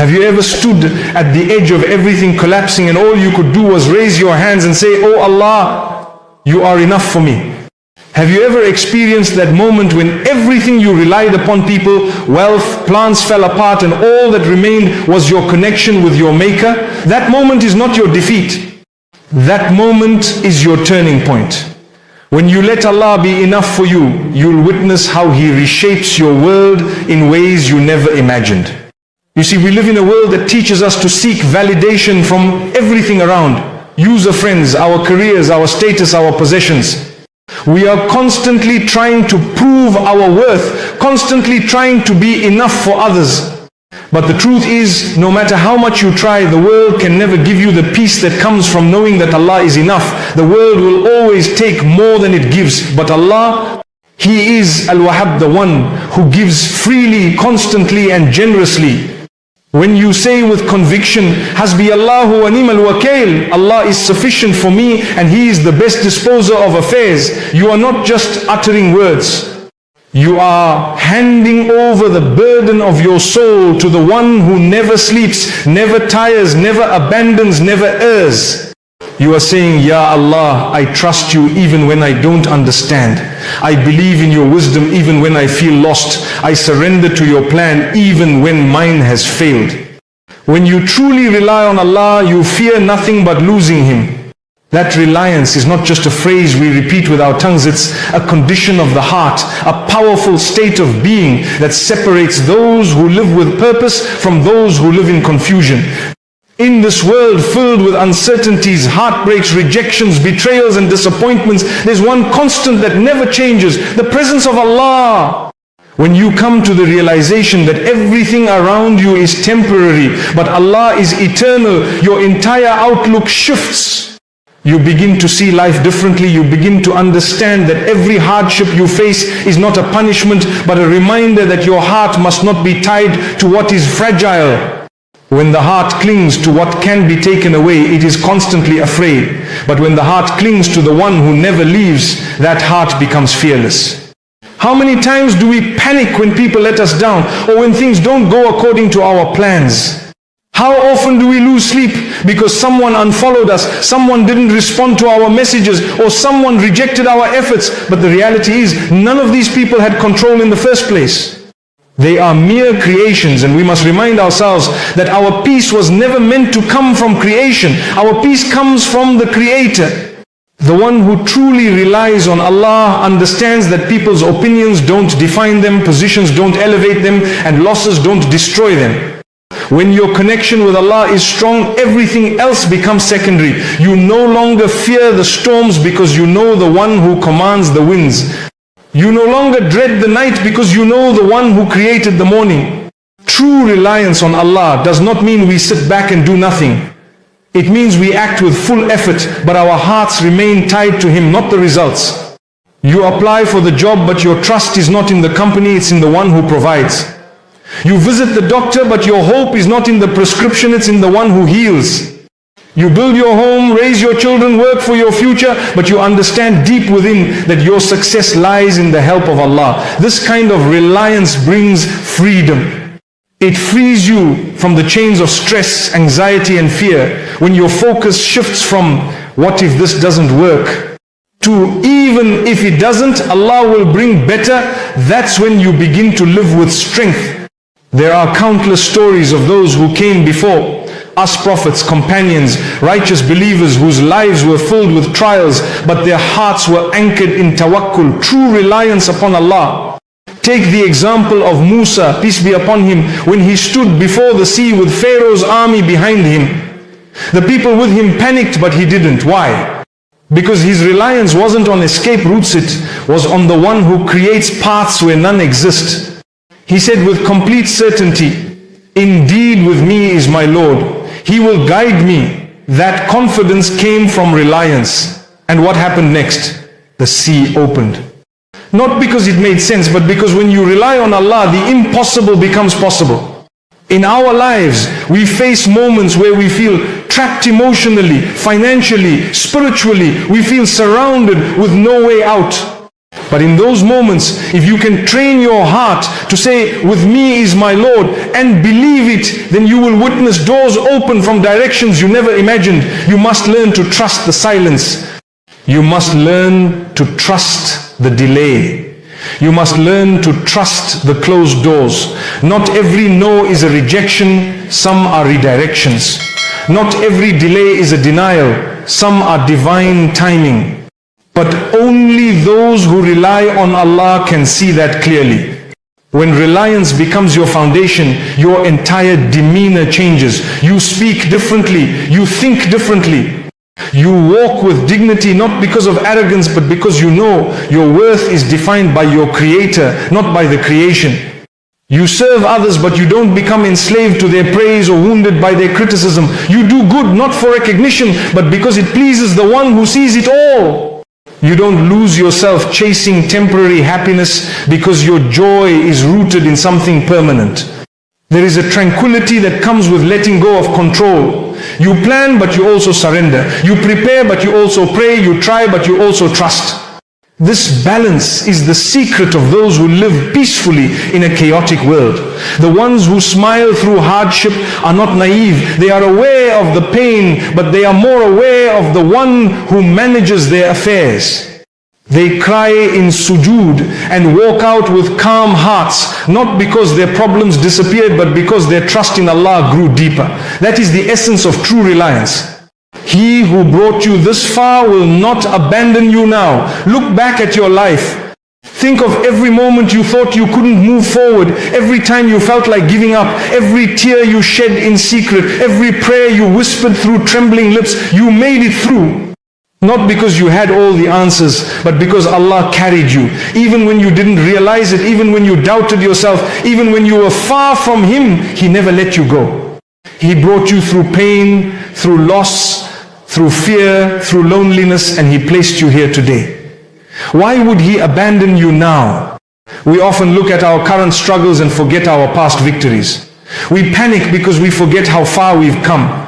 Have you ever stood at the edge of everything collapsing and all you could do was raise your hands and say, "Oh Allah, you are enough for me"? Have you ever experienced that moment when everything you relied upon, people, wealth, plants fell apart and all that remained was your connection with your Maker? That moment is not your defeat. That moment is your turning point. When you let Allah be enough for you, you'll witness how He reshapes your world in ways you never imagined. You see, we live in a world that teaches us to seek validation from everything around. User friends, our careers, our status, our possessions. We are constantly trying to prove our worth, constantly trying to be enough for others. But the truth is, no matter how much you try, the world can never give you the peace that comes from knowing that Allah is enough. The world will always take more than it gives. But Allah, He is Al-Wahhab, the one who gives freely, constantly and generously. When you say with conviction, Hasbi Allahu wa ni'mal wakil, Allah is sufficient for me and He is the best disposer of affairs, you are not just uttering words. You are handing over the burden of your soul to the one who never sleeps, never tires, never abandons, never errs. You are saying, Ya Allah, I trust you even when I don't understand. I believe in your wisdom even when I feel lost. I surrender to your plan even when mine has failed. When you truly rely on Allah, you fear nothing but losing Him. That reliance is not just a phrase we repeat with our tongues, it's a condition of the heart, a powerful state of being that separates those who live with purpose from those who live in confusion. In this world filled with uncertainties, heartbreaks, rejections, betrayals and disappointments, there's one constant that never changes, the presence of Allah. When you come to the realization that everything around you is temporary, but Allah is eternal, your entire outlook shifts. You begin to see life differently. You begin to understand that every hardship you face is not a punishment, but a reminder that your heart must not be tied to what is fragile. When the heart clings to what can be taken away, it is constantly afraid. But when the heart clings to the one who never leaves, that heart becomes fearless. How many times do we panic when people let us down, or when things don't go according to our plans? How often do we lose sleep because someone unfollowed us, someone didn't respond to our messages, or someone rejected our efforts? But the reality is, none of these people had control in the first place. They are mere creations, and we must remind ourselves that our peace was never meant to come from creation. Our peace comes from the Creator. The one who truly relies on Allah understands that people's opinions don't define them, positions don't elevate them, and losses don't destroy them. When your connection with Allah is strong, everything else becomes secondary. You no longer fear the storms because you know the one who commands the winds. You no longer dread the night because you know the one who created the morning. True reliance on Allah does not mean we sit back and do nothing. It means we act with full effort, but our hearts remain tied to Him, not the results. You apply for the job, but your trust is not in the company, it's in the one who provides. You visit the doctor, but your hope is not in the prescription, it's in the one who heals. You build your home, raise your children, work for your future, but you understand deep within that your success lies in the help of Allah. This kind of reliance brings freedom. It frees you from the chains of stress, anxiety and fear. When your focus shifts from what if this doesn't work to even if it doesn't, Allah will bring better, that's when you begin to live with strength. There are countless stories of those who came before us, prophets, companions, righteous believers whose lives were filled with trials, but their hearts were anchored in tawakkul, true reliance upon Allah. Take the example of Musa, peace be upon him, when he stood before the sea with Pharaoh's army behind him. The people with him panicked, but he didn't. Why? Because his reliance wasn't on escape routes, it was on the one who creates paths where none exist. He said with complete certainty, indeed with me is my Lord. He will guide me. That confidence came from reliance. And what happened next? The sea opened. Not because it made sense, but because when you rely on Allah, the impossible becomes possible. In our lives, we face moments where we feel trapped emotionally, financially, spiritually. We feel surrounded with no way out. But in those moments, if you can train your heart to say, with me is my Lord, and believe it, then you will witness doors open from directions you never imagined. You must learn to trust the silence. You must learn to trust the delay. You must learn to trust the closed doors. Not every no is a rejection, some are redirections. Not every delay is a denial, some are divine timing. But only those who rely on Allah can see that clearly. When reliance becomes your foundation, your entire demeanor changes. You speak differently, you think differently. You walk with dignity, not because of arrogance, but because you know your worth is defined by your Creator, not by the creation. You serve others, but you don't become enslaved to their praise or wounded by their criticism. You do good not for recognition, but because it pleases the one who sees it all. You don't lose yourself chasing temporary happiness because your joy is rooted in something permanent. There is a tranquility that comes with letting go of control. You plan, but you also surrender. You prepare, but you also pray. You try, but you also trust. This balance is the secret of those who live peacefully in a chaotic world. The ones who smile through hardship are not naive. They are aware of the pain, but they are more aware of the one who manages their affairs. They cry in sujood and walk out with calm hearts, not because their problems disappeared, but because their trust in Allah grew deeper. That is the essence of true reliance. He who brought you this far will not abandon you now. Look back at your life. Think of every moment you thought you couldn't move forward, every time you felt like giving up, every tear you shed in secret, every prayer you whispered through trembling lips. You made it through. Not because you had all the answers, but because Allah carried you. Even when you didn't realize it, even when you doubted yourself, even when you were far from Him, He never let you go. He brought you through pain, through loss, through fear, through loneliness, and He placed you here today. Why would He abandon you now? We often look at our current struggles and forget our past victories. We panic because we forget how far we've come.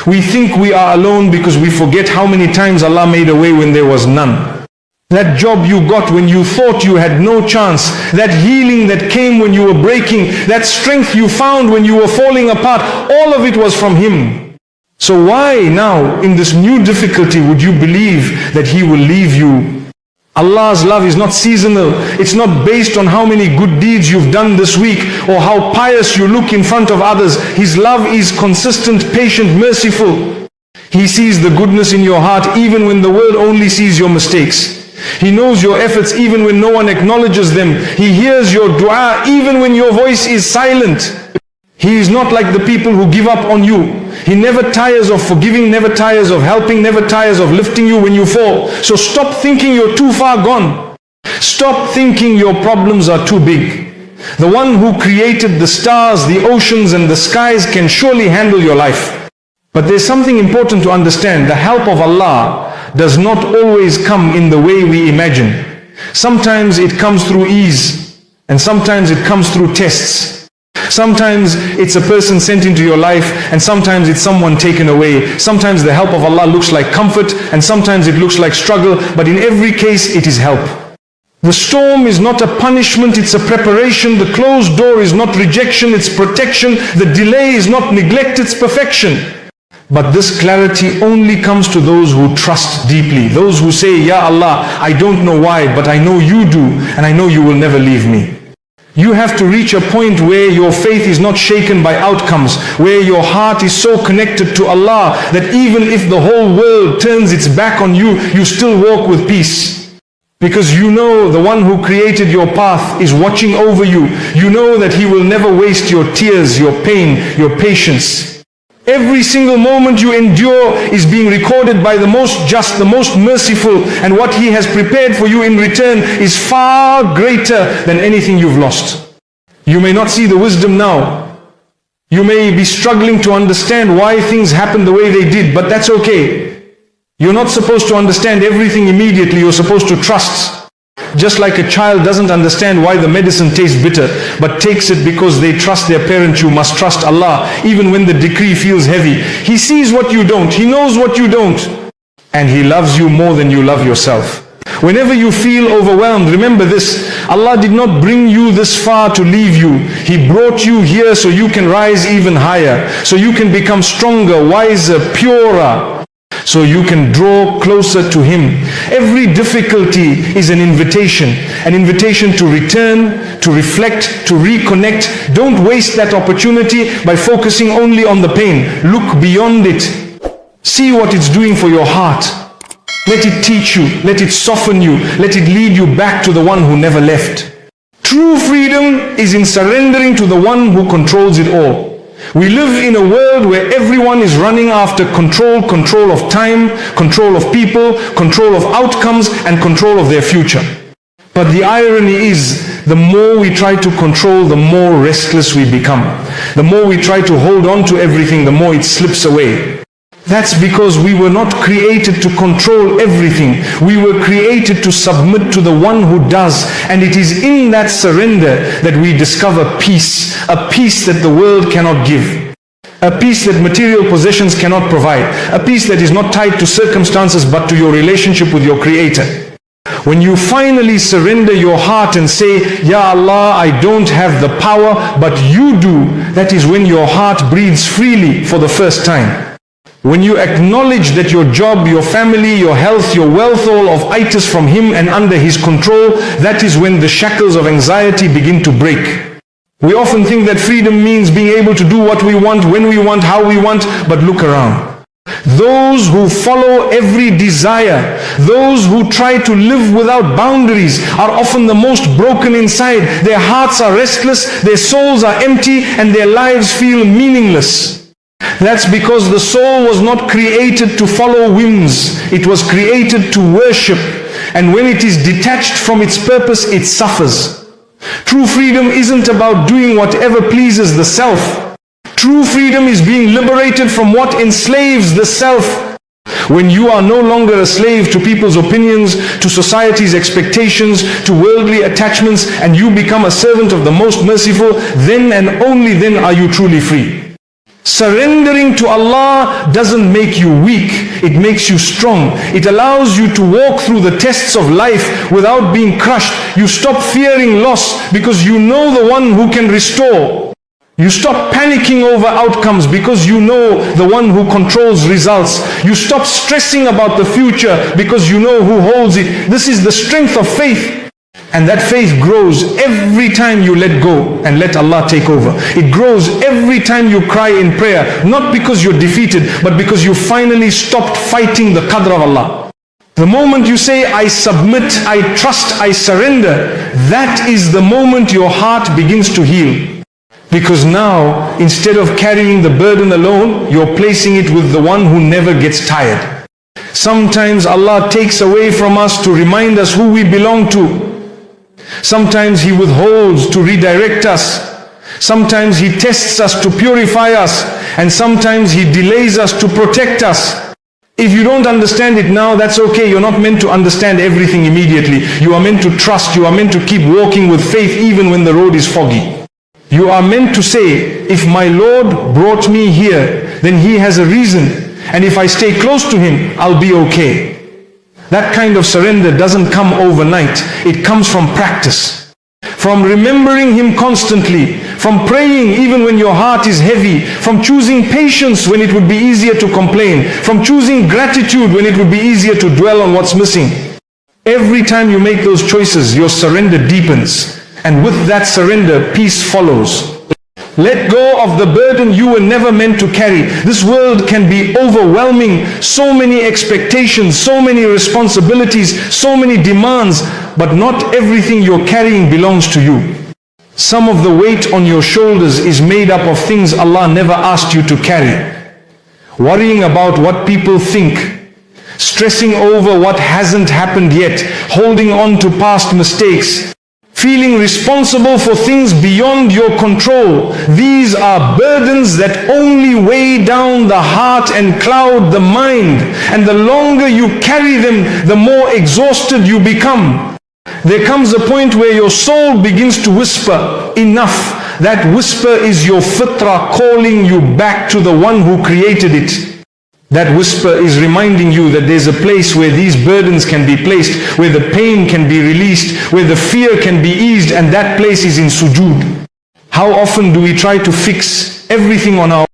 We think we are alone because we forget how many times Allah made a way when there was none. That job you got when you thought you had no chance, that healing that came when you were breaking, that strength you found when you were falling apart, all of it was from Him. So why now, in this new difficulty, would you believe that He will leave you? Allah's love is not seasonal. It's not based on how many good deeds you've done this week or how pious you look in front of others. His love is consistent, patient, merciful. He sees the goodness in your heart even when the world only sees your mistakes. He knows your efforts even when no one acknowledges them. He hears your dua even when your voice is silent. He is not like the people who give up on you. He never tires of forgiving, never tires of helping, never tires of lifting you when you fall. So stop thinking you're too far gone. Stop thinking your problems are too big. The one who created the stars, the oceans and the skies can surely handle your life. But there's something important to understand. The help of Allah does not always come in the way we imagine. Sometimes it comes through ease, and sometimes it comes through tests. Sometimes it's a person sent into your life, and sometimes it's someone taken away. Sometimes the help of Allah looks like comfort, and sometimes it looks like struggle, but in every case it is help. The storm is not a punishment, it's a preparation. The closed door is not rejection, it's protection. The delay is not neglect, it's perfection. But this clarity only comes to those who trust deeply. Those who say, Ya Allah, I don't know why, but I know you do, and I know you will never leave me. You have to reach a point where your faith is not shaken by outcomes, where your heart is so connected to Allah that even if the whole world turns its back on you, you still walk with peace. Because you know the one who created your path is watching over you. You know that He will never waste your tears, your pain, your patience. Every single moment you endure is being recorded by the most just, the most merciful, and what He has prepared for you in return is far greater than anything you've lost. You may not see the wisdom now. You may be struggling to understand why things happen the way they did, but that's okay. You're not supposed to understand everything immediately. You're supposed to trust. Just like a child doesn't understand why the medicine tastes bitter, but takes it because they trust their parent, you must trust Allah, even when the decree feels heavy. He sees what you don't, He knows what you don't, and He loves you more than you love yourself. Whenever you feel overwhelmed, remember this: Allah did not bring you this far to leave you. He brought you here so you can rise even higher, so you can become stronger, wiser, purer, so you can draw closer to Him. Every difficulty is an invitation to return, to reflect, to reconnect. Don't waste that opportunity by focusing only on the pain. Look beyond it. See what it's doing for your heart. Let it teach you, let it soften you, let it lead you back to the one who never left. True freedom is in surrendering to the one who controls it all. We live in a world where everyone is running after control of time, control of people, control of outcomes, and control of their future. But the irony is, the more we try to control, the more restless we become. The more we try to hold on to everything, the more it slips away. That's because we were not created to control everything. We were created to submit to the one who does. And it is in that surrender that we discover peace. A peace that the world cannot give. A peace that material possessions cannot provide. A peace that is not tied to circumstances but to your relationship with your Creator. When you finally surrender your heart and say, Ya Allah, I don't have the power, but you do, that is when your heart breathes freely for the first time. When you acknowledge that your job, your family, your health, your wealth, all of it is from Him and under His control, that is when the shackles of anxiety begin to break. We often think that freedom means being able to do what we want, when we want, how we want, but look around. Those who follow every desire, those who try to live without boundaries, are often the most broken inside. Their hearts are restless, their souls are empty, and their lives feel meaningless. That's because the soul was not created to follow whims. It was created to worship. And when it is detached from its purpose, it suffers. True freedom isn't about doing whatever pleases the self. True freedom is being liberated from what enslaves the self. When you are no longer a slave to people's opinions, to society's expectations, to worldly attachments, and you become a servant of the most merciful, then and only then are you truly free. Surrendering to Allah doesn't make you weak, it makes you strong. It allows you to walk through the tests of life without being crushed. You stop fearing loss because you know the one who can restore. You stop panicking over outcomes because you know the one who controls results. You stop stressing about the future because you know who holds it. This is the strength of faith. And that faith grows every time you let go and let Allah take over. It grows every time you cry in prayer, not because you're defeated, but because you finally stopped fighting the qadr of Allah. The moment you say, I submit, I trust, I surrender, that is the moment your heart begins to heal. Because now, instead of carrying the burden alone, you're placing it with the one who never gets tired. Sometimes Allah takes away from us to remind us who we belong to. Sometimes He withholds to redirect us. Sometimes He tests us to purify us. And sometimes He delays us to protect us. If you don't understand it now, that's okay. You're not meant to understand everything immediately. You are meant to trust. You are meant to keep walking with faith even when the road is foggy. You are meant to say, if my Lord brought me here, then He has a reason. And if I stay close to Him, I'll be okay. That kind of surrender doesn't come overnight. It comes from practice. From remembering Him constantly. From praying even when your heart is heavy. From choosing patience when it would be easier to complain. From choosing gratitude when it would be easier to dwell on what's missing. Every time you make those choices, your surrender deepens. And with that surrender, peace follows. Let go of the burden you were never meant to carry. This world can be overwhelming. So many expectations, so many responsibilities, so many demands. But not everything you're carrying belongs to you. Some of the weight on your shoulders is made up of things Allah never asked you to carry. Worrying about what people think. Stressing over what hasn't happened yet. Holding on to past mistakes. Feeling responsible for things beyond your control. These are burdens that only weigh down the heart and cloud the mind. And the longer you carry them, the more exhausted you become. There comes a point where your soul begins to whisper, enough. That whisper is your fitrah calling you back to the one who created it. That whisper is reminding you that there's a place where these burdens can be placed, where the pain can be released, where the fear can be eased, and that place is in sujood. How often do we try to fix everything on our